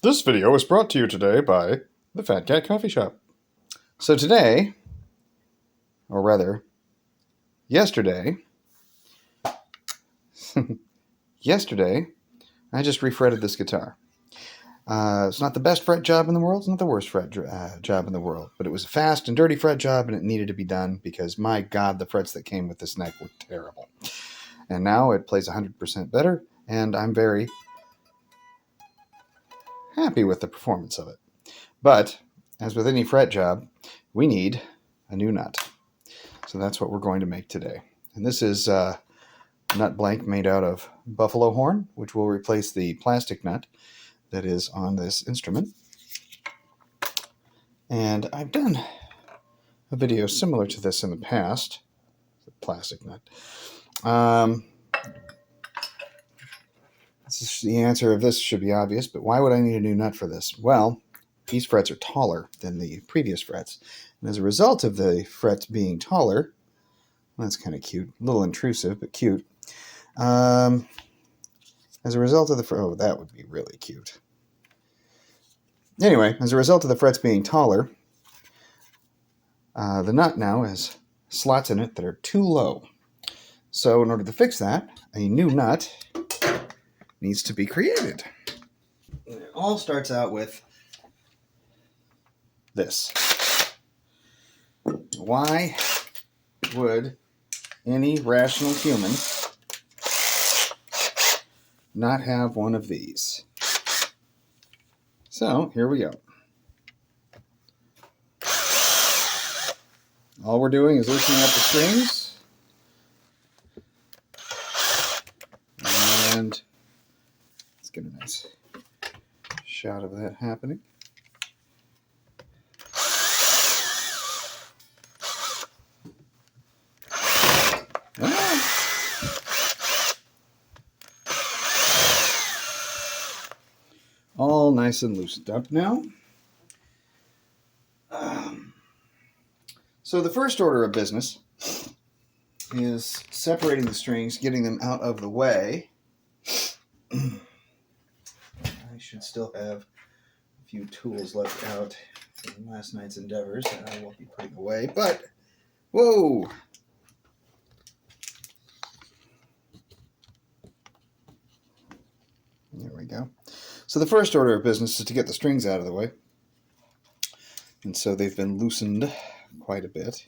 This video is brought to you today by the Fat Cat Coffee Shop. So today, or rather, yesterday, I just refretted this guitar. It's not the best fret job in the world. It's not the worst fret job in the world. But it was a fast and dirty fret job, and it needed to be done because, my God, the frets that came with this neck were terrible. And now it plays 100% better, and I'm very happy with the performance of it. But, as with any fret job, we need a new nut. So that's what we're going to make today. And this is a nut blank made out of buffalo horn, which will replace the plastic nut that is on this instrument. And I've done a video similar to this in the past. The plastic nut. The answer of this should be obvious, but why would I need a new nut for this? Well, these frets are taller than the previous frets. And as a result of the frets being taller, that's kind of cute. A little intrusive, but cute. As a result of the... Oh, that would be really cute. Anyway, as a result of the frets being taller, the nut now has slots in it that are too low. So in order to fix that, a new nut needs to be created. It all starts out with this. Why would any rational human not have one of these? So here we go. All we're doing is loosening up the strings, and let's get a nice shot of that happening. All nice and loosened up now. So the first order of business is separating the strings, getting them out of the way. I should still have a few tools left out from last night's endeavors that I won't be putting away, but whoa! There we go. So the first order of business is to get the strings out of the way. And so they've been loosened quite a bit.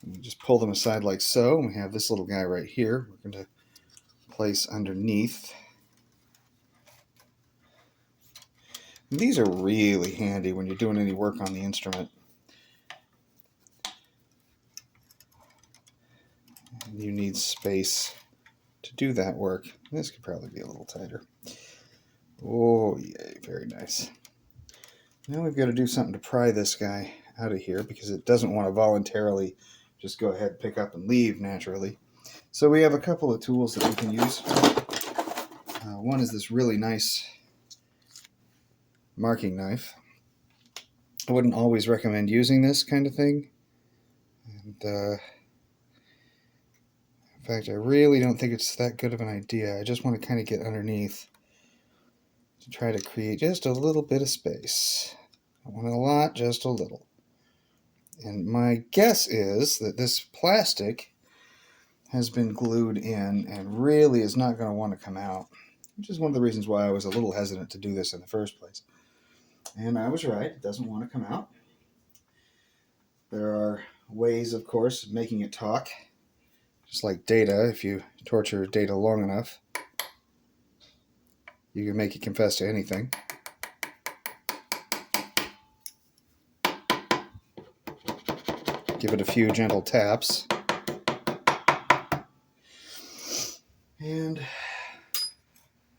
And we just pull them aside like so. And we have this little guy right here we're going to place underneath. And these are really handy when you're doing any work on the instrument. And you need space to do that work. This could probably be a little tighter. Oh, yay, very nice. Now we've got to do something to pry this guy out of here because it doesn't want to voluntarily just go ahead, pick up, and leave naturally. So we have a couple of tools that we can use. One is this really nice marking knife. I wouldn't always recommend using this kind of thing. And in fact, I really don't think it's that good of an idea. I just want to kind of get underneath to try to create just a little bit of space. I want a lot, just a little. And my guess is that this plastic has been glued in and really is not going to want to come out, which is one of the reasons why I was a little hesitant to do this in the first place. And I was right, it doesn't want to come out. There are ways, of course, of making it talk. Just like data, if you torture data long enough, you can make it confess to anything. Give it a few gentle taps. And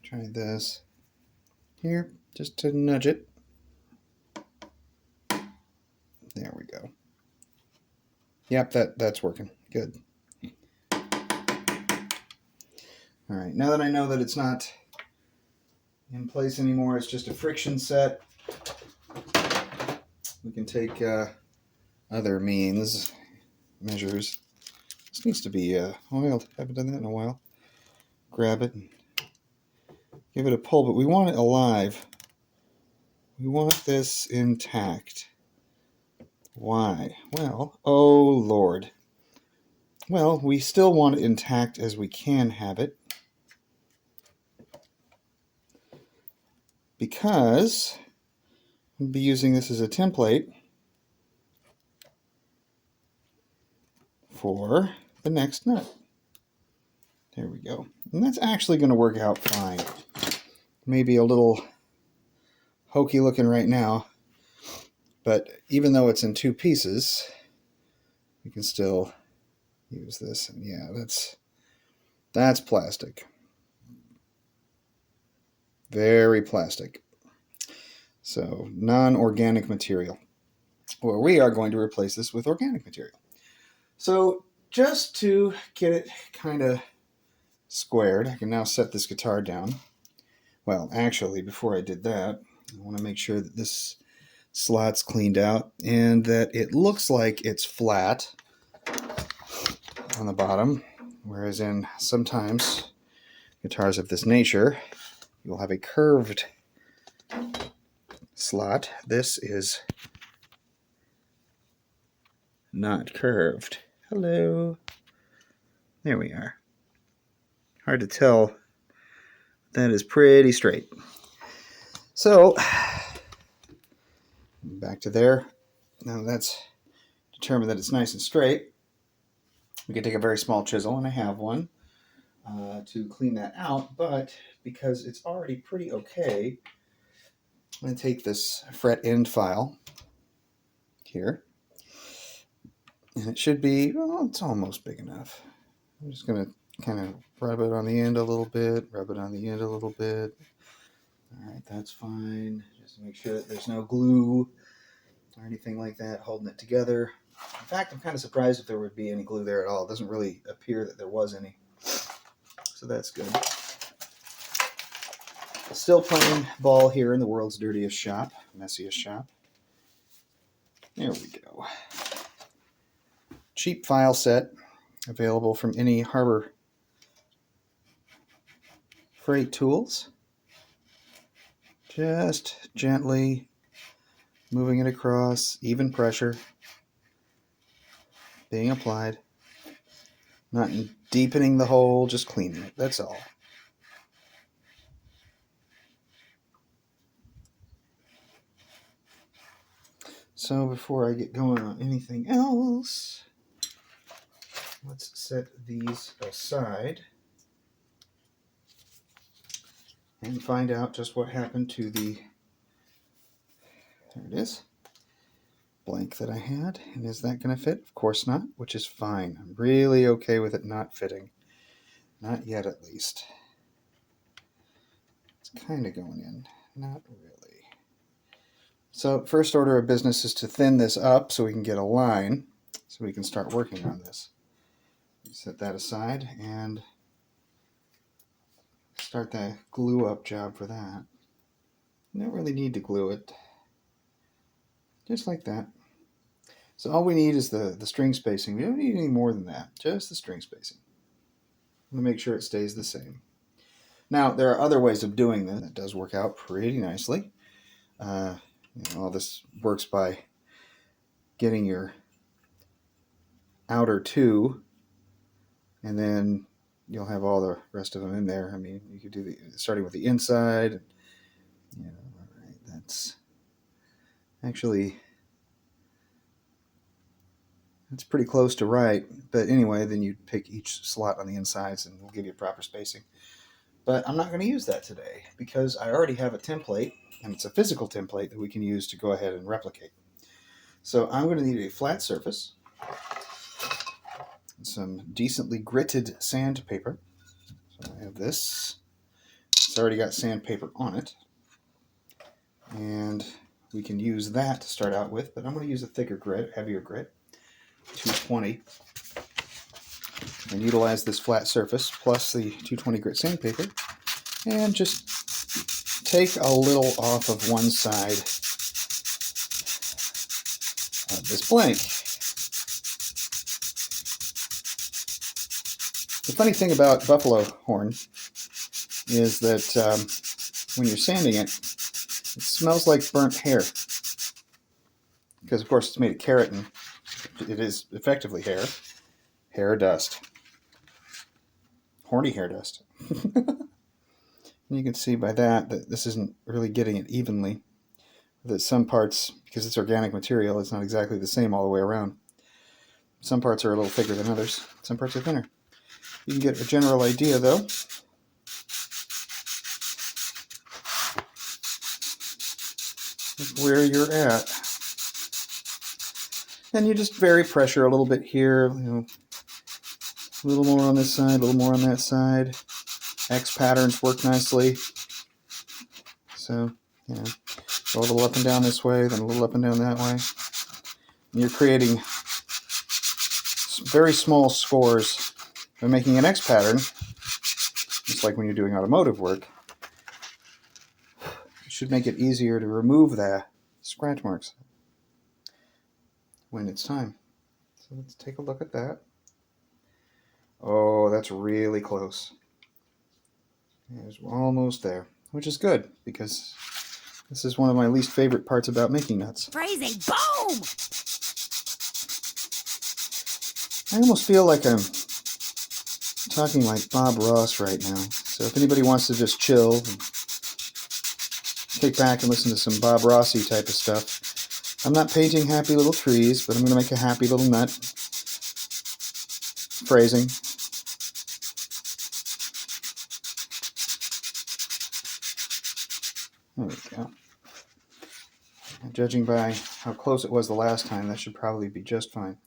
try this here, just to nudge it. There we go. Yep, that's working. Good. All right, now that I know that it's not in place anymore, it's just a friction set, we can take other measures. This needs to be oiled. Haven't done that in a while. Grab it and give it a pull, but we want it alive We want this intact. Why? Well, oh Lord. Well, we still want it intact as we can have it, because I'll be using this as a template for the next nut. There we go. And that's actually going to work out fine. Maybe a little hokey looking right now, but even though it's in two pieces, you can still use this. And yeah, that's plastic. Very plastic. So non-organic material. Well, we are going to replace this with organic material. So just to get it kind of squared, I can now set this guitar down. Well, actually, before I did that, I want to make sure that this slot's cleaned out and that it looks like it's flat on the bottom, whereas in sometimes guitars of this nature, you'll have a curved slot. This is not curved. Hello. There we are. Hard to tell. That is pretty straight. So, back to there. Now that's determined that it's nice and straight. We can take a very small chisel, and I have one, to clean that out. But because it's already pretty okay, I'm going to take this fret end file here. And it should be, well, it's almost big enough. I'm just going to kind of rub it on the end a little bit, rub it on the end a little bit. All right, that's fine. Just to make sure that there's no glue or anything like that holding it together. In fact, I'm kind of surprised if there would be any glue there at all. It doesn't really appear that there was any. So that's good. Still playing ball here in the world's dirtiest shop, messiest shop. There we go. Cheap file set, available from any Harbor Freight tools. Just gently moving it across, even pressure being applied. Not deepening the hole, just cleaning it, that's all. So before I get going on anything else, let's set these aside and find out just what happened to the, there it is, blank that I had. And is that going to fit? Of course not, which is fine. I'm really okay with it not fitting. Not yet, at least. It's kind of going in. Not really. So first order of business is to thin this up so we can get a line, so we can start working on this. Set that aside and start the glue up job for that. You don't really need to glue it. Just like that. So all we need is the string spacing. We don't need any more than that. Just the string spacing. I'm going to make sure it stays the same. Now, there are other ways of doing this. That does work out pretty nicely. All this works by getting your outer two, and then you'll have all the rest of them in there. I mean, you could do starting with the inside. All right, that's actually, that's pretty close to right. But anyway, then you pick each slot on the insides, and we'll give you proper spacing. But I'm not going to use that today because I already have a template, and it's a physical template that we can use to go ahead and replicate. So I'm going to need a flat surface, some decently gritted sandpaper. So I have this. It's already got sandpaper on it. And we can use that to start out with, but I'm going to use a thicker grit, heavier grit, 220. And utilize this flat surface plus the 220 grit sandpaper and just take a little off of one side of this blank. The funny thing about buffalo horn is that when you're sanding it, It smells like burnt hair. Because, of course, it's made of keratin. It is effectively hair. Hair dust. Horny hair dust. You can see by that this isn't really getting it evenly. That some parts, because it's organic material, it's not exactly the same all the way around. Some parts are a little thicker than others. Some parts are thinner. You can get a general idea, though. Of where you're at. And you just vary pressure a little bit here. A little more on this side, a little more on that side. X patterns work nicely. So, go a little up and down this way, then a little up and down that way. And you're creating very small scores. By making an X pattern, just like when you're doing automotive work, it should make it easier to remove the scratch marks when it's time. So let's take a look at that. Oh, that's really close. It's almost there, which is good because this is one of my least favorite parts about making nuts. Phrasing, boom! I almost feel like I'm talking like Bob Ross right now. So if anybody wants to just chill and kick back and listen to some Bob Rossy type of stuff, I'm not painting happy little trees, but I'm going to make a happy little nut. Phrasing. There we go. And judging by how close it was the last time, that should probably be just fine.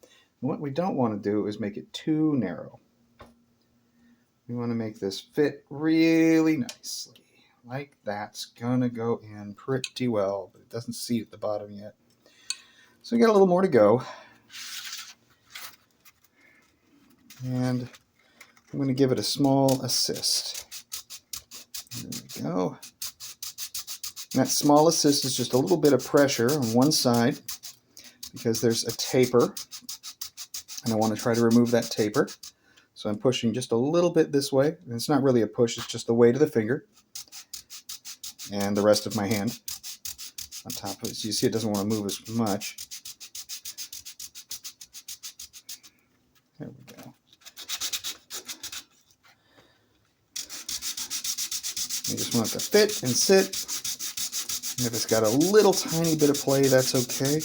And what we don't want to do is make it too narrow. We want to make this fit really nicely. Like that's going to go in pretty well, but it doesn't seat at the bottom yet. So we got a little more to go. And I'm going to give it a small assist. There we go. And that small assist is just a little bit of pressure on one side because there's a taper. And I want to try to remove that taper. So I'm pushing just a little bit this way. And it's not really a push, it's just the weight of the finger. And the rest of my hand on top of it. So you see it doesn't want to move as much. There we go. You just want it to fit and sit. And if it's got a little tiny bit of play, that's okay.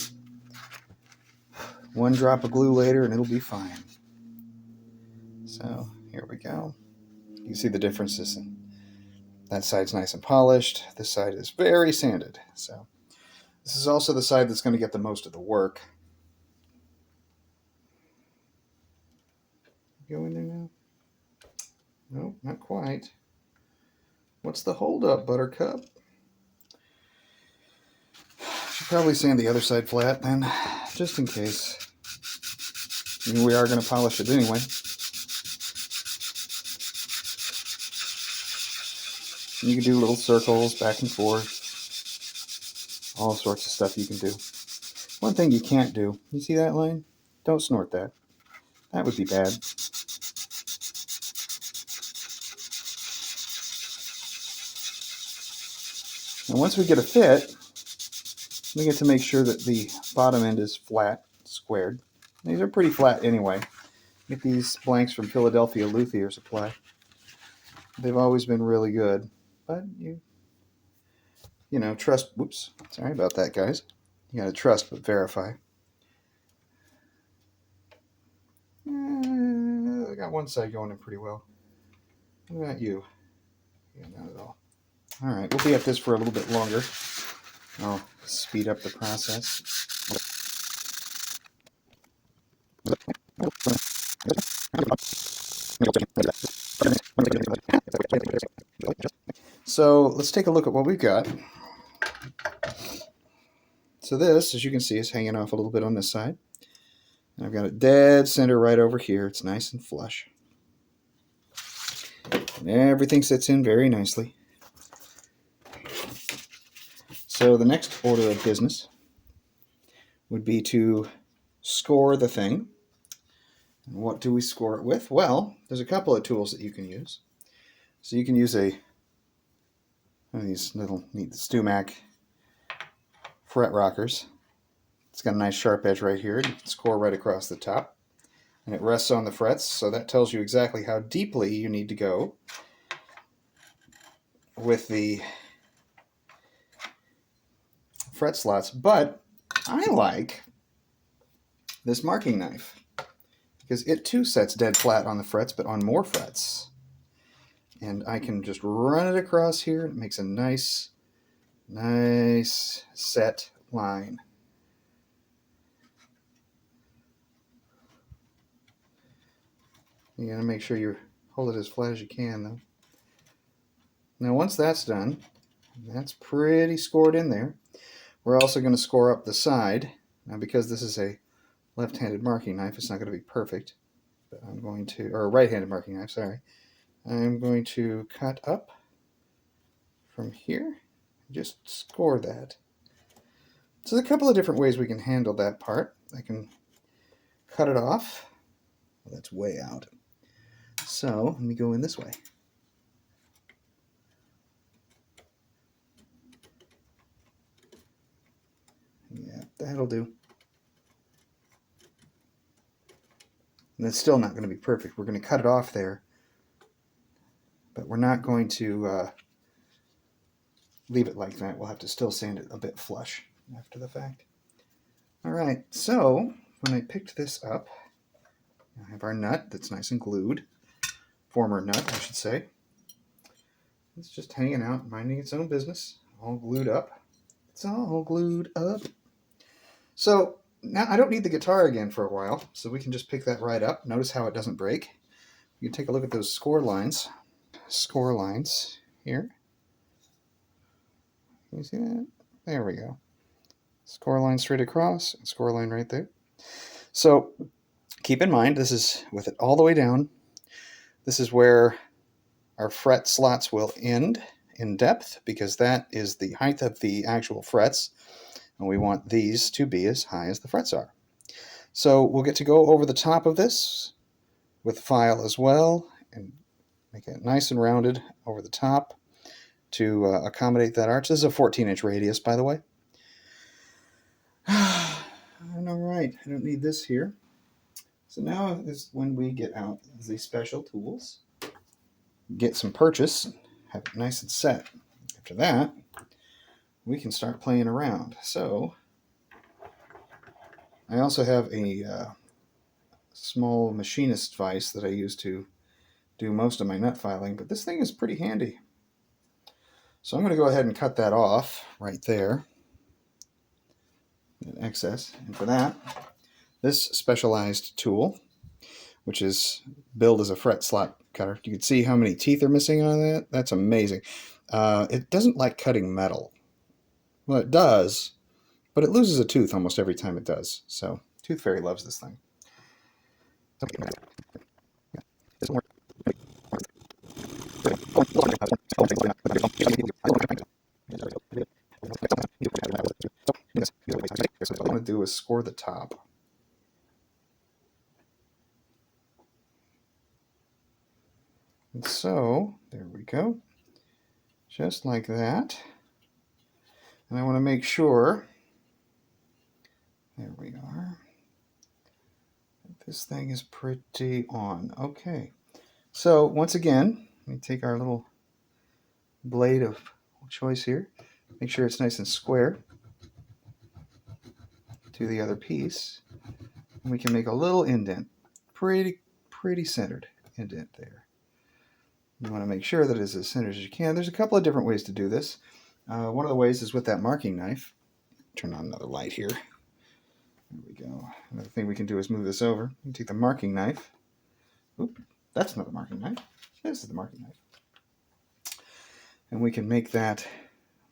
One drop of glue later and it'll be fine. So here we go. You can see the differences. That side's nice and polished. This side is very sanded. So this is also the side that's going to get the most of the work. Go in there now? No, not quite. What's the holdup, Buttercup? Should probably sand the other side flat then, just in case. I mean, we are going to polish it anyway. You can do little circles back and forth. All sorts of stuff you can do. One thing you can't do, you see that line? Don't snort that. That would be bad. And once we get a fit, we get to make sure that the bottom end is flat, squared. These are pretty flat anyway. Get these blanks from Philadelphia Luthier Supply. They've always been really good. But you know, trust. Whoops. Sorry about that, guys. You got to trust but verify. I got one side going in pretty well. What about you? Yeah, not at all. All right, we'll be at this for a little bit longer. I'll speed up the process. So let's take a look at what we've got. So this, as you can see, is hanging off a little bit on this side. And I've got it dead center right over here. It's nice and flush. And everything sits in very nicely. So the next order of business would be to score the thing. And what do we score it with? Well, there's a couple of tools that you can use. So you can use one of these little neat Stumac fret rockers. It's got a nice sharp edge right here. You can score right across the top. And it rests on the frets, so that tells you exactly how deeply you need to go with the fret slots. But I like this marking knife because it too sets dead flat on the frets, but on more frets. And I can just run it across here. It makes a nice set line. You gotta make sure you hold it as flat as you can, though. Now, once that's done, that's pretty scored in there. We're also going to score up the side. Now, because this is a left-handed marking knife, it's not going to be perfect. But I'm going to, or a right-handed marking knife, sorry. I'm going to cut up from here. Just score that. So there's a couple of different ways we can handle that part. I can cut it off. Well, that's way out. So let me go in this way. Yeah, that'll do. And it's still not going to be perfect. We're going to cut it off there, but we're not going to leave it like that. We'll have to still sand it a bit flush after the fact. All right, so when I picked this up, I have our nut that's nice and glued. Former nut, I should say. It's just hanging out, minding its own business, all glued up. It's all glued up. So now I don't need the guitar again for a while, so we can just pick that right up. Notice how it doesn't break. You can take a look at those score lines. Score lines here. Can you see that? There we go. Score line straight across, and score line right there. So keep in mind, this is with it all the way down. This is where our fret slots will end in depth because that is the height of the actual frets, and we want these to be as high as the frets are. So we'll get to go over the top of this with file as well and make it nice and rounded over the top to accommodate that arch. This is a 14-inch radius, by the way. All right, I don't need this here. So now is when we get out the special tools, get some purchase, have it nice and set. After that, we can start playing around. So I also have a small machinist vise that I use to do most of my nut filing, but this thing is pretty handy. So I'm going to go ahead and cut that off right there, that excess. And for that, this specialized tool, which is billed as a fret slot cutter. You can see how many teeth are missing on that. That's amazing. It doesn't like cutting metal. Well, it does, but it loses a tooth almost every time it does. So Tooth Fairy loves this thing. What I want to do is score the top. And so, there we go. Just like that. And I want to make sure, there we are, this thing is pretty on. Okay. So, once again, let me take our little blade of choice here. Make sure it's nice and square to the other piece. And we can make a little indent. Pretty centered indent there. You want to make sure that it's as centered as you can. There's a couple of different ways to do this. One of the ways is with that marking knife. Turn on another light here. There we go. Another thing we can do is move this over. You take the marking knife. Oop, that's not the marking knife. This is the marking knife. And we can make that,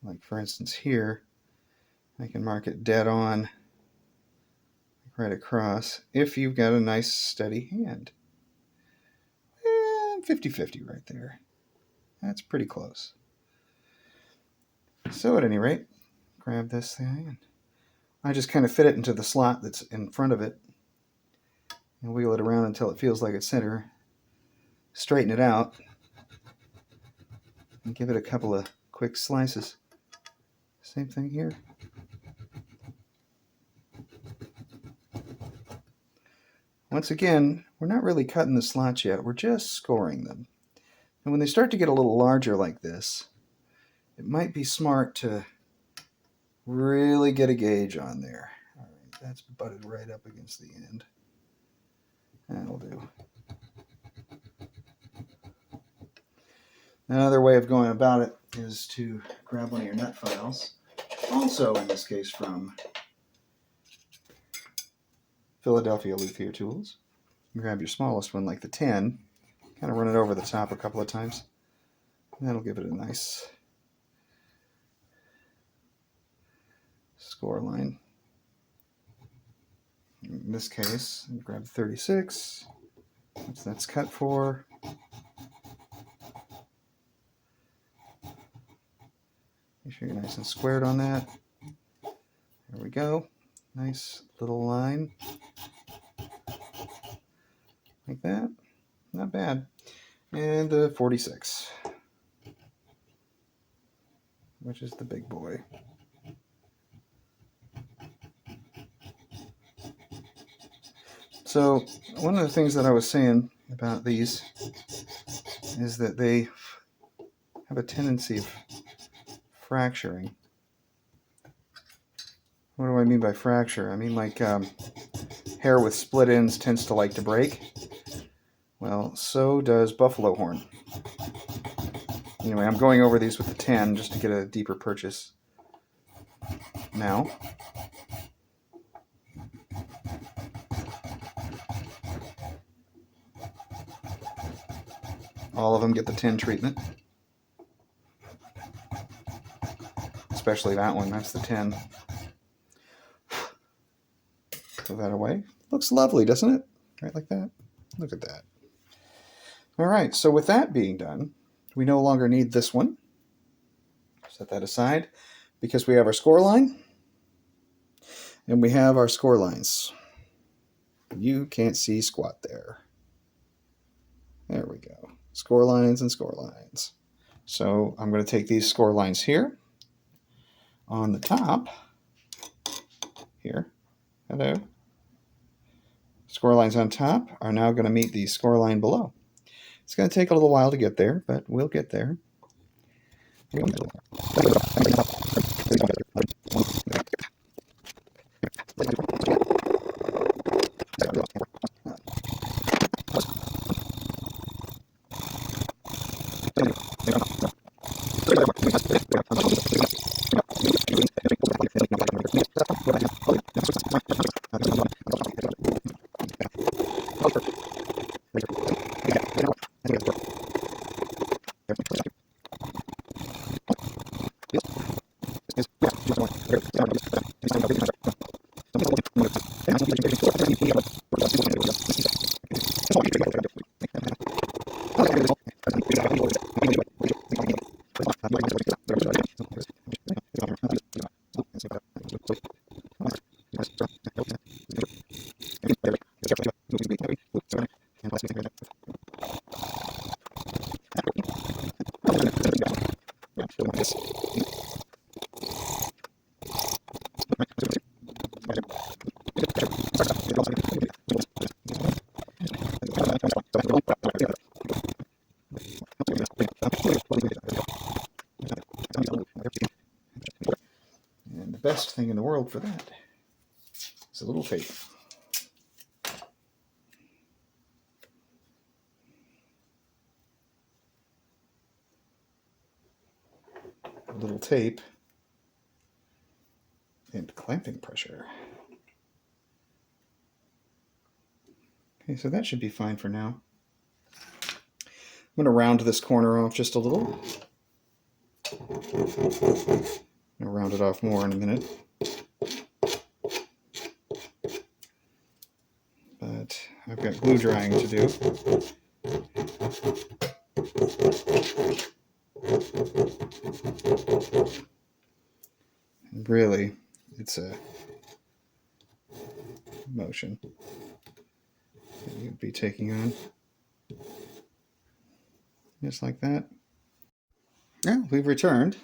like for instance here, I can mark it dead on right across if you've got a nice steady hand. 50-50 right there. That's pretty close. So at any rate, grab this thing and I just kind of fit it into the slot that's in front of it and wheel it around until it feels like it's center. Straighten it out and give it a couple of quick slices. Same thing here. Once again, we're not really cutting the slots yet, we're just scoring them. And when they start to get a little larger like this, it might be smart to really get a gauge on there. All right, that's butted right up against the end. That'll do. Another way of going about it is to grab one of your nut files, also in this case from Philadelphia Luthier Tools. Grab your smallest one like the 10, kind of run it over the top a couple of times. That'll give it a nice score line. In this case, grab 36, which that's cut for. Make sure you're nice and squared on that. There we go. Nice little line. Like that. Not bad. And the 46, which is the big boy. So one of the things that I was saying about these is that they have a tendency of fracturing. What do I mean by fracture? I mean like hair with split ends tends to like to break. Well, so does buffalo horn. Anyway, I'm going over these with the 10 just to get a deeper purchase now. All of them get the 10 treatment. Especially that one, that's the 10. Throw that away. Looks lovely, doesn't it? Right like that. Look at that. All right, so with that being done, we no longer need this one. Set that aside because we have our score line and we have our score lines. You can't see squat there. There we go. Score lines and score lines. So I'm going to take these score lines here on the top. Here. Hello. Score lines on top are now going to meet the score line below. It's going to take a little while to get there, but we'll get there. And the best thing in the world for that is a little tape. A little tape and clamping pressure. Okay, so that should be fine for now. I'm going to round this corner off just a little. I'll round it off more in a minute. But I've got glue drying to do. And really, it's a motion that you'd be taking on. Just like that. Well, we've returned.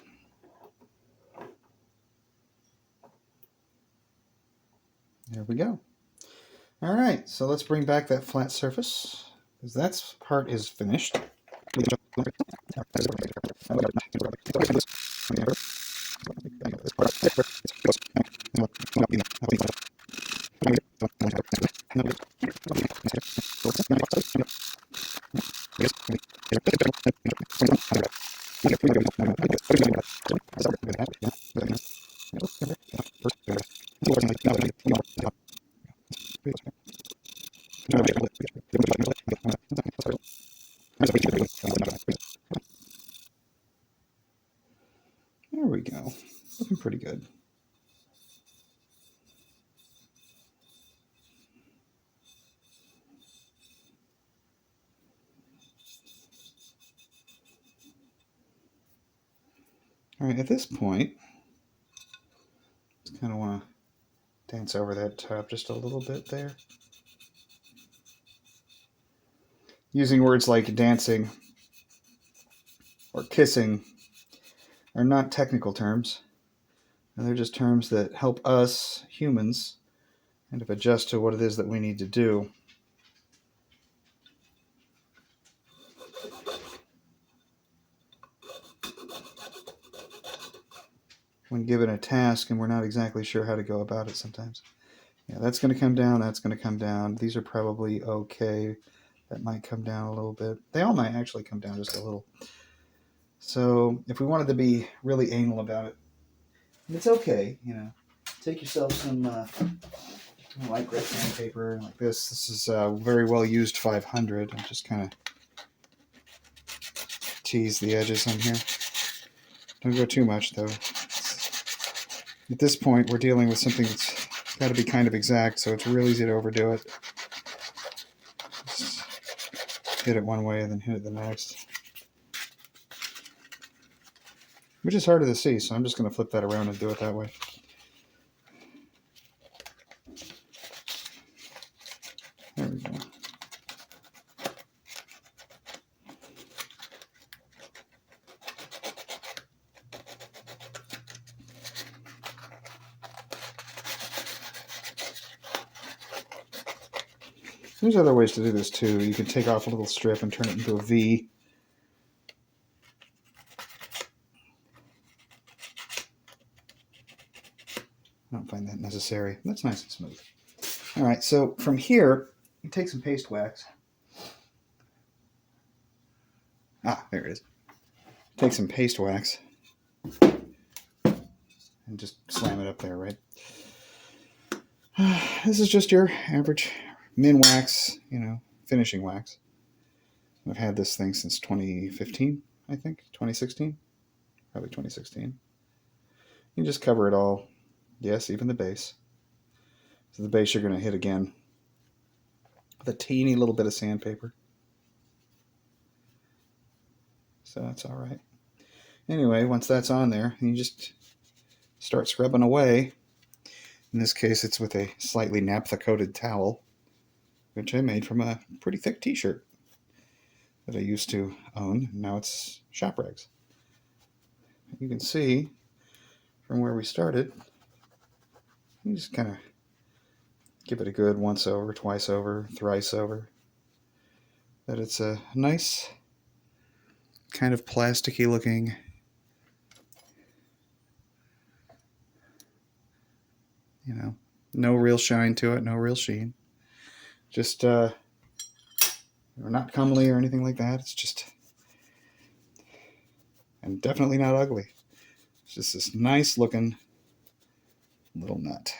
There we go. All right, so let's bring back that flat surface, because that part is finished. There we go. Looking pretty good. All right, at this point, just kind of want to dance over that top just a little bit there. Using words like dancing or kissing are not technical terms. They're just terms that help us humans kind of adjust to what it is that we need to do. When given a task and we're not exactly sure how to go about it sometimes. Yeah, that's going to come down, that's going to come down. These are probably okay. That might come down a little bit. They all might actually come down just a little. So if we wanted to be really anal about it, it's okay, you know. Take yourself some light grit sandpaper like this. This is very well used 500. I'm just kind of tease the edges on here. Don't go too much though. At this point, we're dealing with something that's got to be kind of exact, so it's real easy to overdo it. Just hit it one way and then hit it the next. Which is harder to see, so I'm just going to flip that around and do it that way. There we go. There's other ways to do this too. You can take off a little strip and turn it into a V. I don't find that necessary. That's nice and smooth. All right, so from here, you take some paste wax. Ah, there it is. Take some paste wax and just slam it up there, right? This is just your average min wax, you know, finishing wax. I've had this thing since 2015, I think, 2016, probably 2016. You just cover it all. Yes, even the base. So the base you're going to hit again with a teeny little bit of sandpaper. So that's all right. Anyway, once that's on there, you just start scrubbing away. In this case, it's with a slightly naphtha-coated towel, which I made from a pretty thick t-shirt that I used to own. Now it's shop rags. You can see from where we started, you just kind of give it a good once over, twice over, thrice over. That it's a nice, kind of plasticky looking you know, no real shine to it, no real sheen. Just not comely or anything like that. It's just, and definitely not ugly. It's just this nice looking little nut.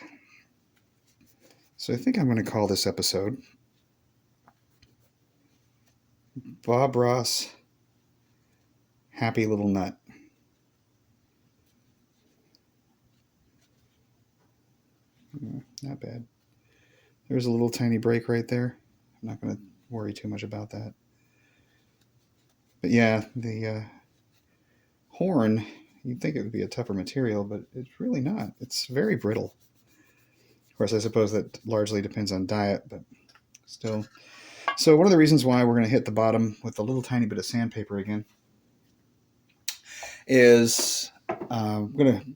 So I think I'm going to call this episode Bob Ross Happy Little Nut. Not bad. There's a little tiny break right there. I'm not going to worry too much about that. But yeah, the horn, you'd think it would be a tougher material, but it's really not. It's very brittle. Of course, I suppose that largely depends on diet, but still. So one of the reasons why we're going to hit the bottom with a little tiny bit of sandpaper again is I'm going to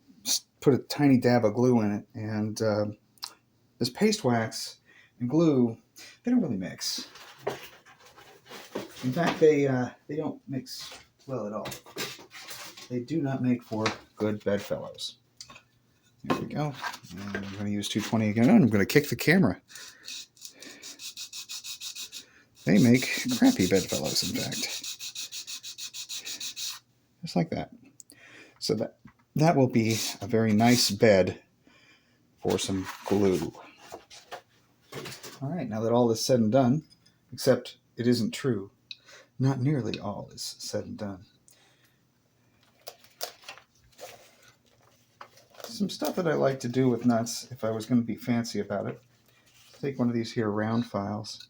put a tiny dab of glue in it, and this paste wax and glue, they don't really mix. In fact, they don't mix well at all. They do not make for good bedfellows. There we go. And I'm going to use 220 again. And I'm going to kick the camera. They make crappy bedfellows, in fact. Just like that. So that will be a very nice bed for some glue. All right, now that all is said and done, except it isn't true, not nearly all is said and done. Some stuff that I like to do with nuts, if I was going to be fancy about it, take one of these here round files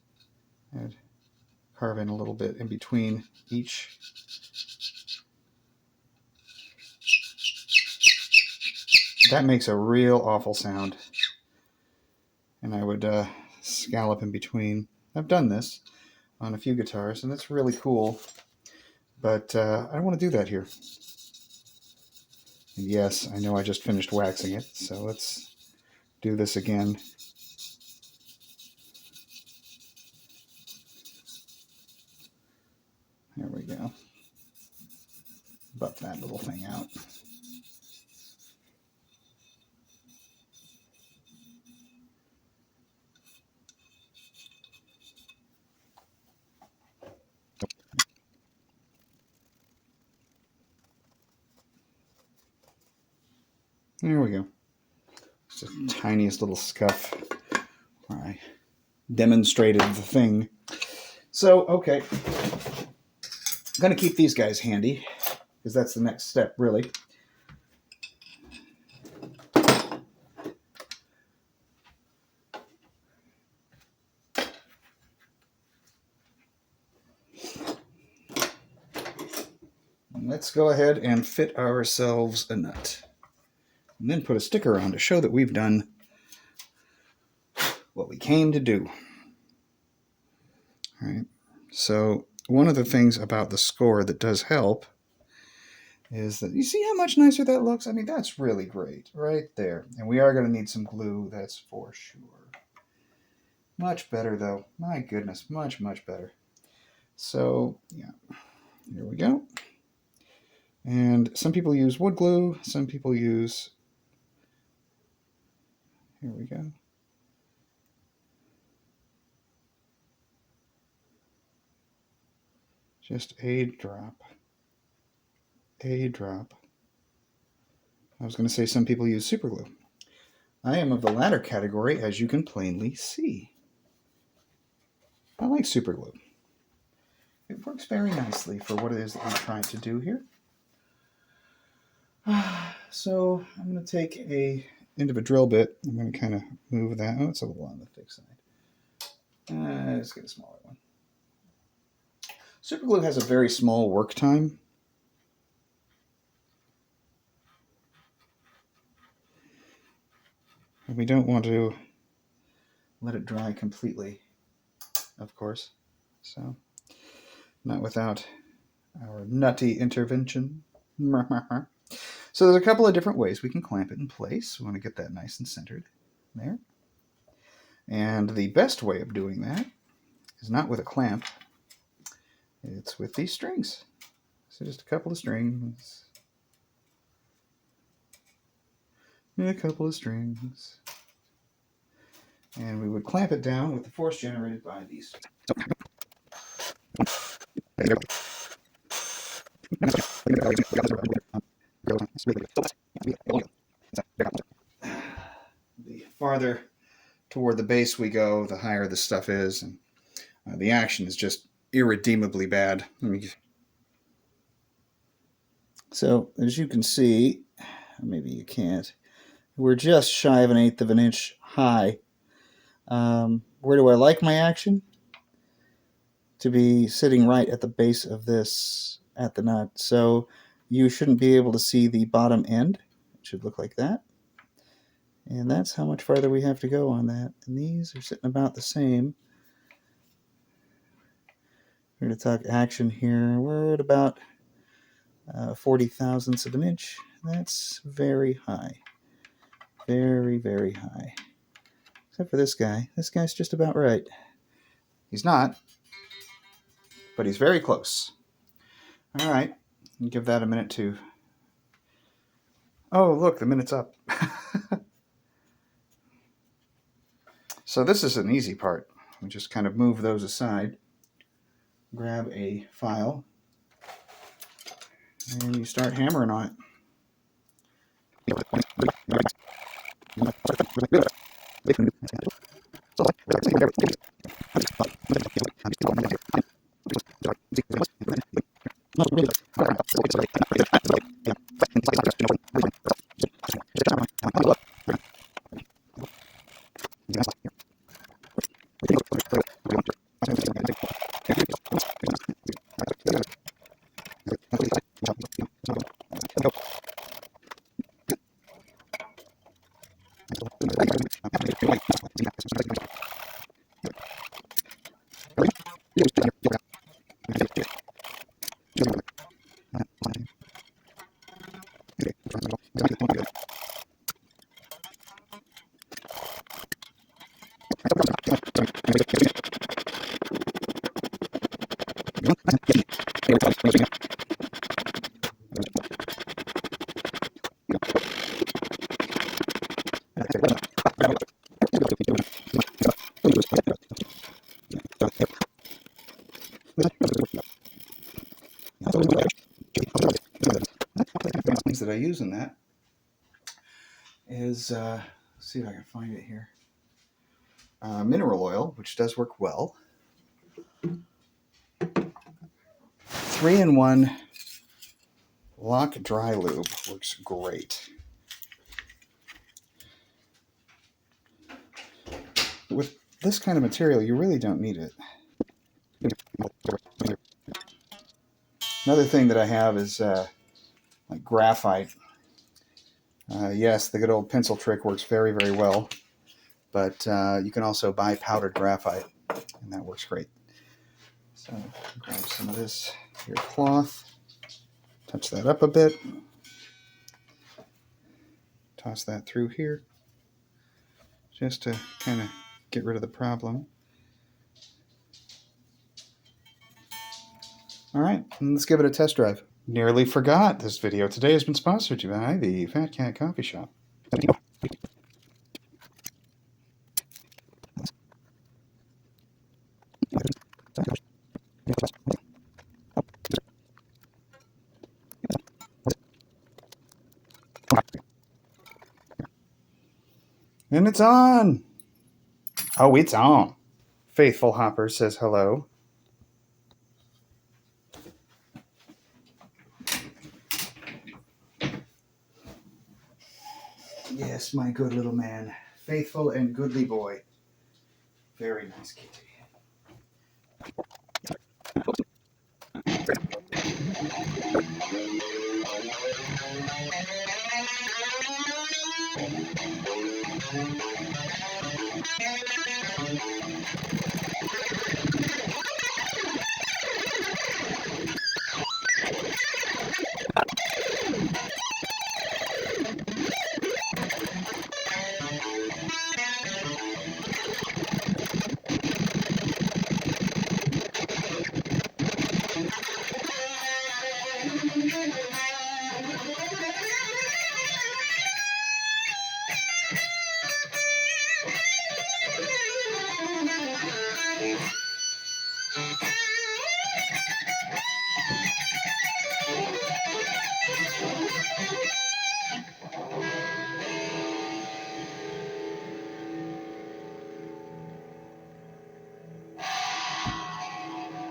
and carve in a little bit in between each. That makes a real awful sound. And I would scallop in between. I've done this on a few guitars, and it's really cool. But I don't want to do that here. And yes, I know I just finished waxing it, so let's do this again. There we go. Buff that little thing out. There we go. Just the tiniest little scuff where I demonstrated the thing. So, okay. I'm going to keep these guys handy because that's the next step, really. Let's go ahead and fit ourselves a nut. And then put a sticker on to show that we've done what we came to do. All right. So one of the things about the score that does help is that you see how much nicer that looks? I mean, that's really great right there. And we are going to need some glue, that's for sure. Much better, though. My goodness, much, much better. So, yeah, here we go. And some people use wood glue. Some people use... Here we go. Just a drop. A drop. I was going to say some people use super glue. I am of the latter category, as you can plainly see. I like super glue. It works very nicely for what it is that we're trying to do here. So I'm going to take a end of a drill bit. I'm going to kind of move that. Oh, it's a little on the thick side. Let's get a smaller one. Super glue has a very small work time. And we don't want to let it dry completely, of course. So, not without our nutty intervention. So there's a couple of different ways we can clamp it in place. We want to get that nice and centered there. And the best way of doing that is not with a clamp. It's with these strings. So just a couple of strings. And a couple of strings. And we would clamp it down with the force generated by these. The farther toward the base we go, the higher the stuff is, and the action is just irredeemably bad. So, as you can see, maybe you can't, we're just shy of 1/8 of an inch high. Where do I like my action? To be sitting right at the base of this at the nut. So you shouldn't be able to see the bottom end. It should look like that. And that's how much farther we have to go on that. And these are sitting about the same. We're going to talk action here. We're at about 40 thousandths of an inch. That's very high. Very, very high. Except for this guy. This guy's just about right. He's not, but he's very close. All right, give that a minute to... Oh, look, the minute's up. So this is an easy part. We just kind of move those aside, grab a file, and you start hammering on it. Things that I use in that is, let's see if I can find it here. Mineral oil, which does work well. 3-in-1 Lock Dry Lube works great. With this kind of material, you really don't need it. Another thing that I have is like graphite. Yes, the good old pencil trick works very, very well, but you can also buy powdered graphite, and that works great. So grab some of this here cloth, touch that up a bit, toss that through here, just to kind of get rid of the problem. All right, let's give it a test drive. Nearly forgot, this video today has been sponsored by the Fat Cat Coffee Shop. And it's on! Oh, it's on. Faithful Hopper says hello. Yes, my good little man. Faithful and goodly boy. Very nice kitty.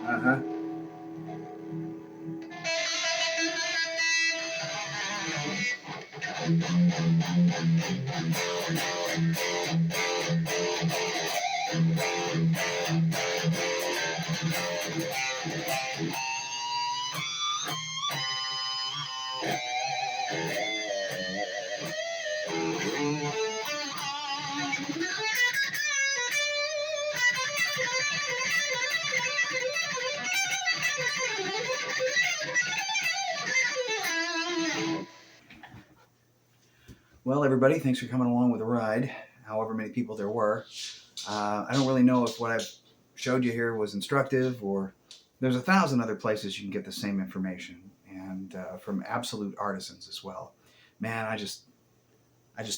Uh-huh. Well, everybody, thanks for coming along with the ride. however many people there were. I don't really know if what I've showed you here was instructive, or there's 1,000 other places you can get the same information, and from absolute artisans as well. Man, I just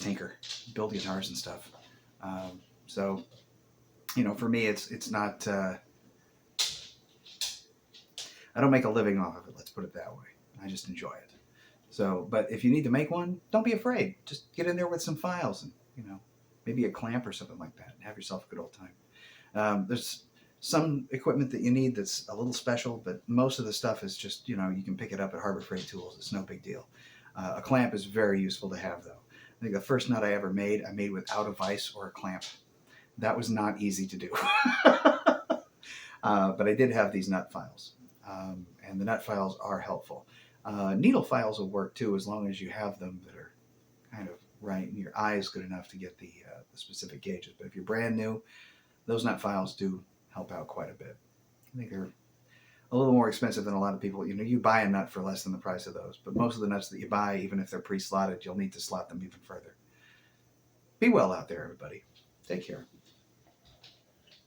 tinker, build guitars and stuff. So for me, it's not. I don't make a living off of it. Let's put it that way. I just enjoy it. So, but if you need to make one, don't be afraid. Just get in there with some files and maybe a clamp or something like that, and have yourself a good old time. There's some equipment that you need that's a little special, but most of the stuff is just you can pick it up at Harbor Freight Tools. It's no big deal. A clamp is very useful to have, though. I think the first nut I ever made, I made without a vise or a clamp. That was not easy to do. But I did have these nut files, and the nut files are helpful. Needle files will work too, as long as you have them that are kind of right, and your eye is good enough to get the specific gauges. But if you're brand new, those nut files do help out quite a bit. I think they're a little more expensive than a lot of people. You buy a nut for less than the price of those, but most of the nuts that you buy, even if they're pre-slotted, you'll need to slot them even further. Be well out there, everybody. Take care.